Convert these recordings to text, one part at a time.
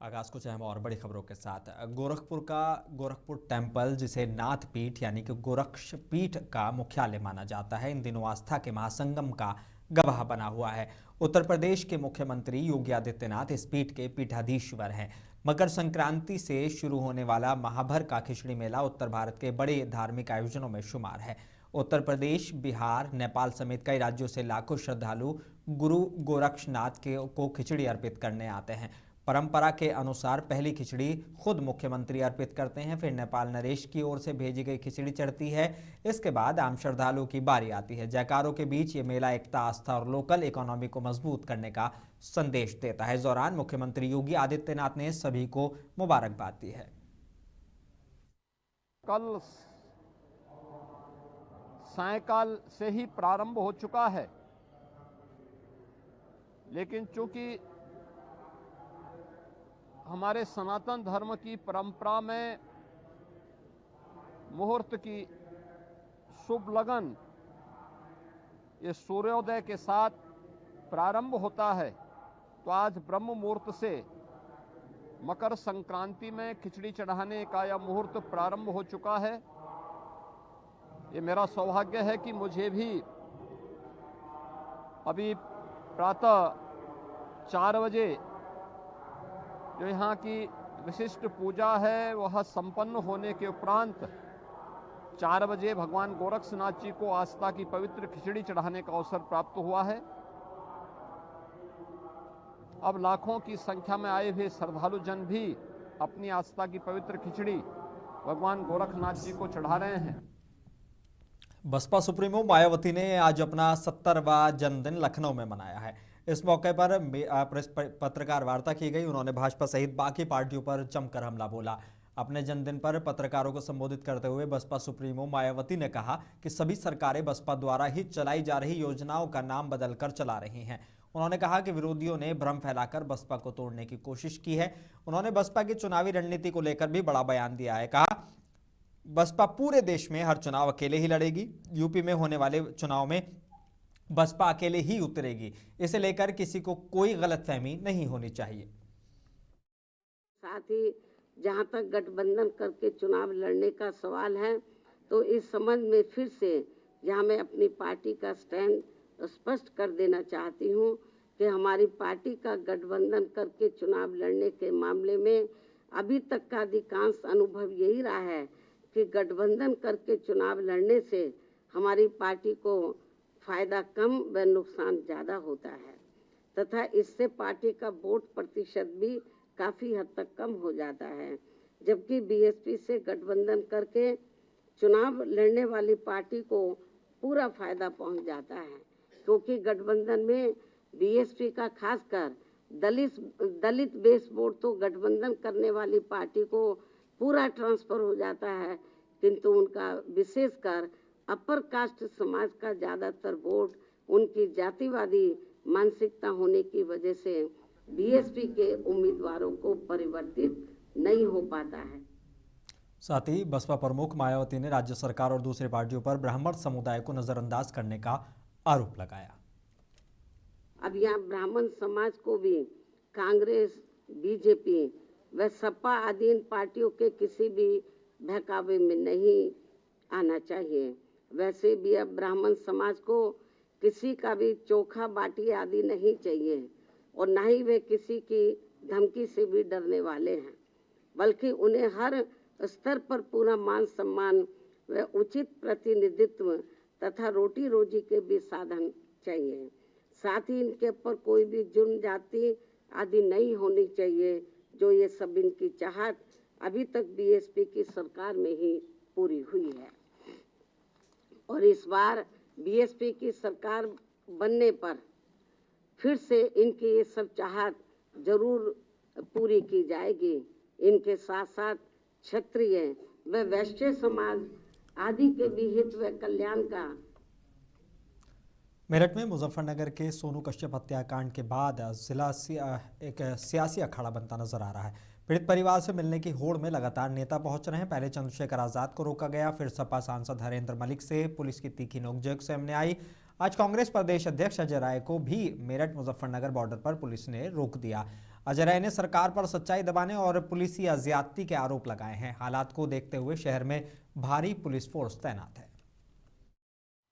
आगाज कुछ अहम और बड़ी खबरों के साथ। गोरखपुर टेम्पल, जिसे नाथ पीठ यानी कि गोरक्ष पीठ का मुख्यालय माना जाता है, इन दिनों आस्था के महासंगम का गवाह बना हुआ है। उत्तर प्रदेश के मुख्यमंत्री योगी आदित्यनाथ इस पीठ के पीठाधीश्वर हैं। मकर संक्रांति से शुरू होने वाला महाभर का खिचड़ी मेला उत्तर भारत के बड़े धार्मिक आयोजनों में शुमार है। उत्तर प्रदेश, बिहार, नेपाल समेत कई राज्यों से लाखों श्रद्धालु गुरु गोरक्षनाथ को खिचड़ी अर्पित करने आते हैं। परंपरा के अनुसार पहली खिचड़ी खुद मुख्यमंत्री अर्पित करते हैं, फिर नेपाल नरेश की ओर से भेजी गई खिचड़ी चढ़ती है। इसके बाद आम श्रद्धालुओं की बारी आती है। जयकारों के बीच ये मेला एकता, आस्था और लोकल इकोनॉमी को मजबूत करने का संदेश देता है। इस दौरान मुख्यमंत्री योगी आदित्यनाथ ने सभी को मुबारकबाद दी है। कल सायंकाल से ही प्रारंभ हो चुका है, लेकिन चूंकि हमारे सनातन धर्म की परंपरा में मुहूर्त की शुभ लगन ये सूर्योदय के साथ प्रारंभ होता है, तो आज ब्रह्म मुहूर्त से मकर संक्रांति में खिचड़ी चढ़ाने का यह मुहूर्त प्रारंभ हो चुका है। ये मेरा सौभाग्य है कि मुझे भी अभी प्रातः 4 बजे जो यहाँ की विशिष्ट पूजा है वह संपन्न होने के उपरांत 4 बजे भगवान गोरक्षनाथ जी को आस्था की पवित्र खिचड़ी चढ़ाने का अवसर प्राप्त हुआ है। अब लाखों की संख्या में आए हुए श्रद्धालु जन भी अपनी आस्था की पवित्र खिचड़ी भगवान गोरक्षनाथ जी को चढ़ा रहे हैं। बसपा सुप्रीमो मायावती ने आज अपना 70वां जन्मदिन लखनऊ में मनाया है। इस मौके पर पत्रकार वार्ता की गई। उन्होंने भाजपा सहित बाकी पार्टियों पर जमकर हमला बोला। अपने जन्मदिन पर पत्रकारों को संबोधित करते हुए बसपा सुप्रीमो मायावती ने कहा कि सभी सरकारें बसपा द्वारा ही चलाई जा रही योजनाओं का नाम बदलकर चला रही हैं। उन्होंने कहा कि विरोधियों ने भ्रम फैलाकर बसपा को तोड़ने की कोशिश की है। उन्होंने बसपा की चुनावी रणनीति को लेकर भी बड़ा बयान दिया है। कहा, बसपा पूरे देश में हर चुनाव अकेले ही लड़ेगी। यूपी में होने वाले चुनाव में बसपा अकेले ही उतरेगी। इसे लेकर किसी को कोई गलतफहमी नहीं होनी चाहिए। साथ ही जहां तक गठबंधन करके चुनाव लड़ने का सवाल है, तो इस संबंध में फिर से यहाँ मैं अपनी पार्टी का स्टैंड स्पष्ट कर देना चाहती हूँ कि हमारी पार्टी का गठबंधन करके चुनाव लड़ने के मामले में अभी तक का अधिकांश अनुभव यही रहा है कि गठबंधन करके चुनाव लड़ने से हमारी पार्टी को फायदा कम व नुकसान ज़्यादा होता है तथा इससे पार्टी का वोट प्रतिशत भी काफ़ी हद तक कम हो जाता है। जबकि बीएसपी से गठबंधन करके चुनाव लड़ने वाली पार्टी को पूरा फायदा पहुंच जाता है, क्योंकि गठबंधन में बीएसपी का खासकर दलित बेस वोट तो गठबंधन करने वाली पार्टी को पूरा ट्रांसफर हो जाता है, किंतु उनका विशेषकर अपर कास्ट समाज का ज़्यादातर वोट उनकी जातिवादी मानसिकता होने की वजह से बीएसपी के उम्मीदवारों को परिवर्तित नहीं हो पाता है। साथ ही बसपा प्रमुख मायावती ने राज्य सरकार और दूसरी पार्टियों पर ब्राह्मण समुदाय को नजरअंदाज करने का आरोप लगाया। अब यहाँ ब्राह्मण समाज को भी कांग्रेस, बीजेपी व सपा आदि इन पार्टियों के किसी भी बहकावे में नहीं आना चाहिए। वैसे भी अब ब्राह्मण समाज को किसी का भी चोखा बाटी आदि नहीं चाहिए और न ही वे किसी की धमकी से भी डरने वाले हैं, बल्कि उन्हें हर स्तर पर पूरा मान सम्मान व उचित प्रतिनिधित्व तथा रोटी रोजी के भी साधन चाहिए। साथ ही इनके ऊपर कोई भी जुर्म जाति आदि नहीं होनी चाहिए, जो ये सब इनकी चाहत अभी तक बीएसपी की सरकार में ही पूरी हुई है। और इस बार बीएसपी की सरकार बनने पर फिर से इनकी ये सब चाहत जरूर पूरी की जाएगी। इनके साथ साथ क्षत्रिय व वैश्य समाज आदि के भी हित व कल्याण का। मेरठ में मुजफ्फरनगर के सोनू कश्यप हत्याकांड के बाद एक सियासी अखाड़ा बनता नजर आ रहा है। पीड़ित परिवार से मिलने की होड़ में लगातार नेता पहुंच रहे हैं। पहले चंद्रशेखर आजाद को रोका गया, फिर सपा सांसद हरेंद्र मलिक से पुलिस की तीखी नोकझोंक सामने आई। आज कांग्रेस प्रदेश अध्यक्ष अजय राय को भी मेरठ मुजफ्फरनगर बॉर्डर पर पुलिस ने रोक दिया। अजय राय ने सरकार पर सच्चाई दबाने और पुलिसी ज्यादती के आरोप लगाए हैं। हालात को देखते हुए शहर में भारी पुलिस फोर्स तैनात है।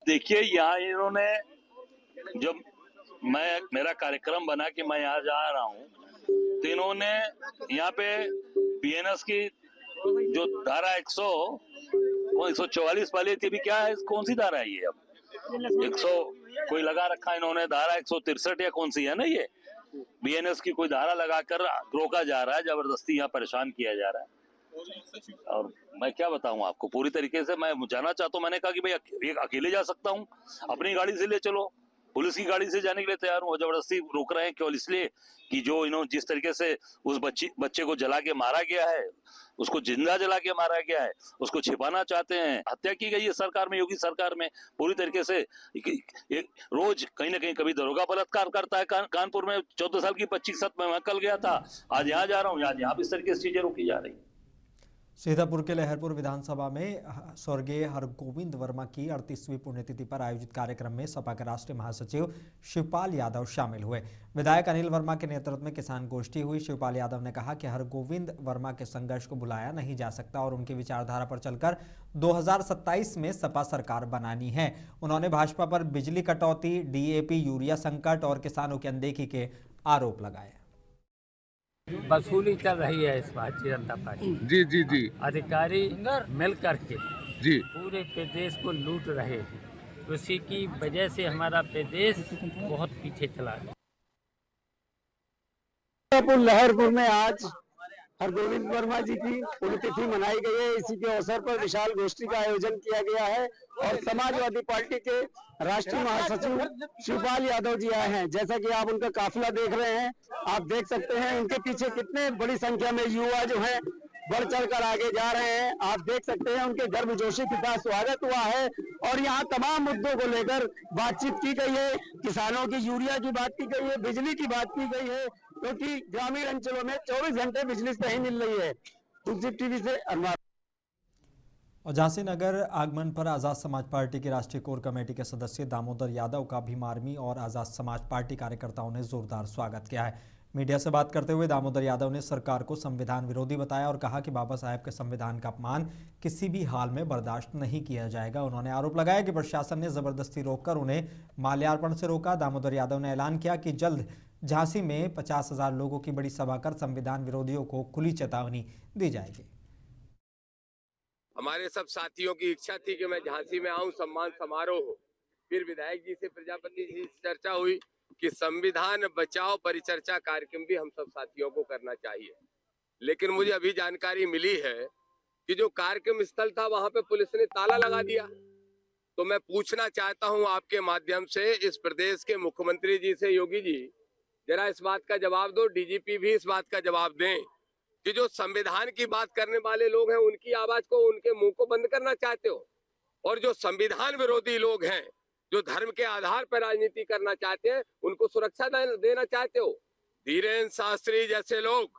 देखिए, यहाँ इन्होंने जब मेरा कार्यक्रम बना कि मैं यहाँ जा रहा हूँ, तो इन्होंने यहाँ पे बीएनएस की जो धारा 144 वाली थी, अभी क्या है, कौन सी धारा है ये? अब 100 कोई लगा रखा इन्होंने, धारा 163 या कौन सी है ना, ये बीएनएस की कोई धारा लगाकर रोका जा रहा है, जबरदस्ती यहाँ परेशान किया जा रहा है। और मैं क्या बताऊं आपको, पूरी तरीके से मैं जाना चाहता हूं। मैंने कहा कि भाई एक अकेले जा सकता हूं, अपनी गाड़ी से ले चलो, पुलिस की गाड़ी से जाने के लिए तैयार हूं। जबरदस्ती रोक रहे हैं केवल इसलिए कि जो इन्होंने जिस तरीके से उस बच्चे को जला के मारा गया है, उसको जिंदा जला के मारा गया है, उसको छिपाना चाहते हैं। हत्या की गई है सरकार में, योगी सरकार में पूरी तरीके से। रोज कहीं ना कहीं कभी दरोगा बलात्कार करता है। कानपुर में 14 साल की 25 में मैं कल गया था, आज यहाँ जा रहा हूँ, आज यहाँ इस तरीके से चीजें रोकी जा रही। सीतापुर के लहरपुर विधानसभा में स्वर्गीय हरगोविंद वर्मा की 38वीं पुण्यतिथि पर आयोजित कार्यक्रम में सपा के राष्ट्रीय महासचिव शिवपाल यादव शामिल हुए। विधायक अनिल वर्मा के नेतृत्व में किसान गोष्ठी हुई। शिवपाल यादव ने कहा कि हरगोविंद वर्मा के संघर्ष को भुलाया नहीं जा सकता और उनकी विचारधारा पर चलकर 2027 में सपा सरकार बनानी है। उन्होंने भाजपा पर बिजली कटौती, डीएपी, यूरिया संकट और किसानों की अनदेखी के आरोप लगाए। वसूली चल रही है इस भारतीय जनता पार्टी। जी अधिकारी मिल करके जी पूरे प्रदेश को लूट रहे हैं। उसी की वजह से हमारा प्रदेश बहुत पीछे चला गया। लहरपुर में आज हरगोविंद वर्मा जी की पुण्यतिथि मनाई गई है। इसी के अवसर पर विशाल गोष्ठी का आयोजन किया गया है और समाजवादी पार्टी के राष्ट्रीय महासचिव शिवपाल यादव जी आए हैं। जैसा कि आप उनका काफिला देख रहे हैं, आप देख सकते हैं उनके पीछे कितने बड़ी संख्या में युवा जो हैं बढ़ चढ़ कर आगे जा रहे हैं। आप देख सकते हैं उनके गर्मजोशी के साथ स्वागत हुआ है और यहाँ तमाम मुद्दों को लेकर बातचीत की गई है। किसानों की यूरिया की बात की गई है, बिजली की बात की गई है, क्योंकि ग्रामीण अंचलों में 24 घंटे बिजली नहीं मिल रही है। तुलसी टीवी से अनुराग। और झांसी नगर आगमन पर आज़ाद समाज पार्टी की राष्ट्रीय कोर कमेटी के सदस्य दामोदर यादव का भीम आर्मी और आज़ाद समाज पार्टी कार्यकर्ताओं ने जोरदार स्वागत किया है। मीडिया से बात करते हुए दामोदर यादव ने सरकार को संविधान विरोधी बताया और कहा कि बाबा साहेब के संविधान का अपमान किसी भी हाल में बर्दाश्त नहीं किया जाएगा। उन्होंने आरोप लगाया कि प्रशासन ने जबरदस्ती रोककर उन्हें माल्यार्पण से रोका। दामोदर यादव ने ऐलान किया कि जल्द झांसी में 50,000 लोगों की बड़ी सभा कर संविधान विरोधियों को खुली चेतावनी दी जाएगी। हमारे सब साथियों की इच्छा थी कि मैं झांसी में आऊं, सम्मान समारोह हो। फिर विधायक जी से, प्रजापति जी से चर्चा हुई कि संविधान बचाओ परिचर्चा कार्यक्रम भी हम सब साथियों को करना चाहिए। लेकिन मुझे अभी जानकारी मिली है कि जो कार्यक्रम स्थल था वहां पे पुलिस ने ताला लगा दिया। तो मैं पूछना चाहता हूं आपके माध्यम से इस प्रदेश के मुख्यमंत्री जी से, योगी जी जरा इस बात का जवाब दो, डीजीपी भी इस बात का जवाब दें कि जो संविधान की बात करने वाले लोग हैं उनकी आवाज को, उनके मुंह को बंद करना चाहते हो, और जो संविधान विरोधी लोग हैं जो धर्म के आधार पर राजनीति करना चाहते हैं उनको सुरक्षा देना चाहते हो। धीरेन्द्र शास्त्री जैसे लोग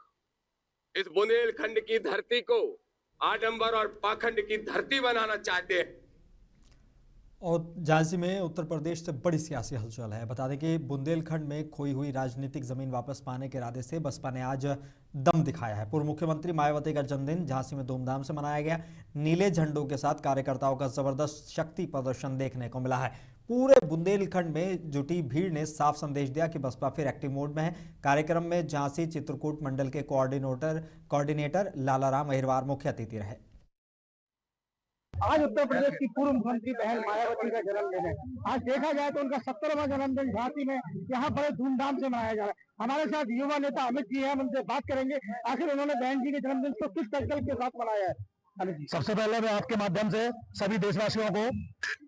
इस बुंदेलखंड की धरती को आडंबर और पाखंड की धरती बनाना चाहते हैं। और झांसी में उत्तर प्रदेश से बड़ी सियासी हलचल है। बता दें कि बुंदेलखंड में खोई हुई राजनीतिक जमीन वापस पाने के इरादे से बसपा ने आज दम दिखाया है। पूर्व मुख्यमंत्री मायावती का जन्मदिन झांसी में धूमधाम से मनाया गया। नीले झंडों के साथ कार्यकर्ताओं का जबरदस्त शक्ति प्रदर्शन देखने को मिला है। पूरे बुंदेलखंड में जुटी भीड़ ने साफ संदेश दिया कि बसपा फिर एक्टिव मोड में है। कार्यक्रम में झांसी चित्रकूट मंडल के कोऑर्डिनेटर लालाराम अहिरवार मुख्य अतिथि रहे। आज उत्तर प्रदेश की पूर्व मुख्यमंत्री बहन मायावती का जन्मदिन है। आज देखा जाए तो उनका 70वां जन्मदिन झांसी में यहाँ बड़े धूमधाम से मनाया जा रहा है। हमारे साथ युवा नेता अमित जी हैं, हम उनसे बात करेंगे आखिर उन्होंने बहन जी के जन्मदिन को किस तरीके के साथ मनाया है। सबसे पहले मैं आपके माध्यम से सभी देशवासियों को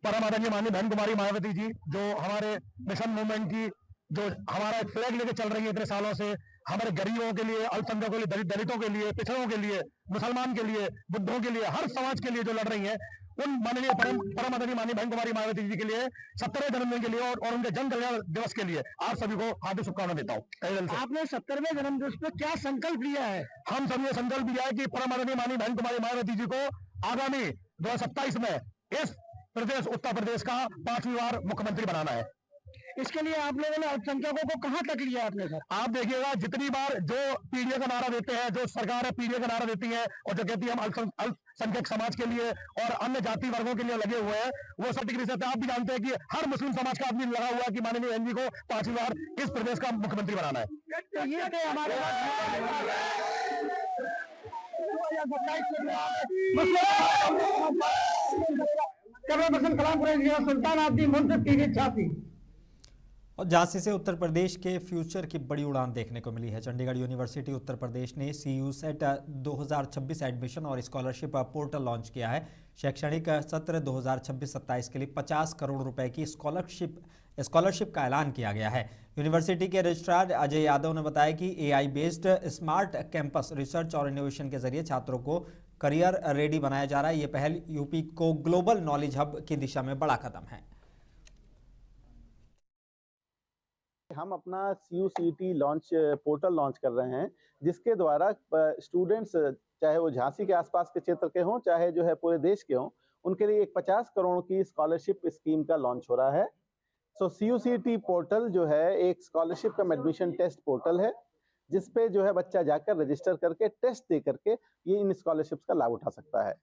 परम आदरणीय माननीय बहन कुमारी मायावती जी, जो हमारे मिशन मूवमेंट की जो हमारा फ्लैग लेके चल रही है इतने सालों से, हमारे गरीबों के लिए, अल्पसंख्यकों के लिए, दलितों के लिए, पिछड़ों के लिए, मुसलमान के लिए, बुद्धों के लिए, हर समाज के लिए जो लड़ रही है, उन माननीय परम आदरणीय माननीय बहन कुमारी मायावती जी के लिए 70वें जन्मदिन के लिए और उनके जन कल्याण दिवस के लिए आप सभी को हार्दिक शुभकामनाएं देता हूँ। आपने 70वें जन्मदिन पे क्या संकल्प लिया है? हम सभी ने संकल्प लिया है कि परम आदरणीय माननीय बहन कुमारी मायावती जी को आगामी 2027 में इस प्रदेश उत्तर प्रदेश का 5वीं बार मुख्यमंत्री बनाना है। इसके लिए आप लोगों ने अल्पसंख्यकों को कहाँ तक लिया आपने सर? आप देखिएगा जितनी बार जो पीडीए का नारा देते हैं, जो सरकार है पीडीए का नारा देती है और जो कहती है हम अल्पसंख्यक समाज के लिए और अन्य जाति वर्गों के लिए लगे हुए हैं, वो सब डिग्री से आप भी जानते हैं कि हर मुस्लिम समाज का आदमी लगा हुआ है कि माननीय एनजी को 5वीं बार इस प्रदेश का मुख्यमंत्री बनाना है। तो ये थे हमारे और झांसी से उत्तर प्रदेश के फ्यूचर की बड़ी उड़ान देखने को मिली है। चंडीगढ़ यूनिवर्सिटी उत्तर प्रदेश ने CUSET 2026 एडमिशन और स्कॉलरशिप पोर्टल लॉन्च किया है। शैक्षणिक सत्र 2026-27 के लिए 50 करोड़ रुपए की स्कॉलरशिप का ऐलान किया गया है। यूनिवर्सिटी के रजिस्ट्रार अजय यादव ने बताया कि AI based smart campus research और इनोवेशन के जरिए छात्रों को करियर रेडी बनाया जा रहा है। ये पहल यूपी को ग्लोबल नॉलेज हब की दिशा में बड़ा कदम है। हम अपना CUCET पोर्टल लॉन्च कर रहे हैं, जिसके द्वारा स्टूडेंट्स चाहे वो झांसी के आसपास के क्षेत्र के हों, चाहे जो है पूरे देश के हों, उनके लिए एक 50 करोड़ की स्कॉलरशिप स्कीम का लॉन्च हो रहा है। CUCET पोर्टल जो है एक स्कॉलरशिप कम एडमिशन टेस्ट पोर्टल है, जिसपे जो है बच्चा जाकर रजिस्टर करके टेस्ट दे करके ये इन स्कॉलरशिप्स का लाभ उठा सकता है।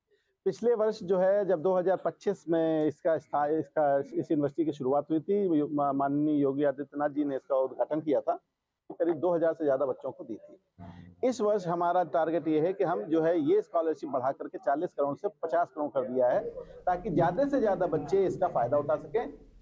पिछले वर्ष जो है जब 2025 में इस यूनिवर्सिटी की शुरुआत हुई थी, माननीय योगी आदित्यनाथ जी ने इसका उद्घाटन किया था, करीब 2000 से ज्यादा बच्चों को दी थी। इस वर्ष हमारा टारगेट ये है कि हम जो है ये स्कॉलरशिप बढ़ा करके 40 करोड़ से 50 करोड़ कर दिया है, ताकि ज्यादा से ज्यादा बच्चे इसका फायदा उठा सकें।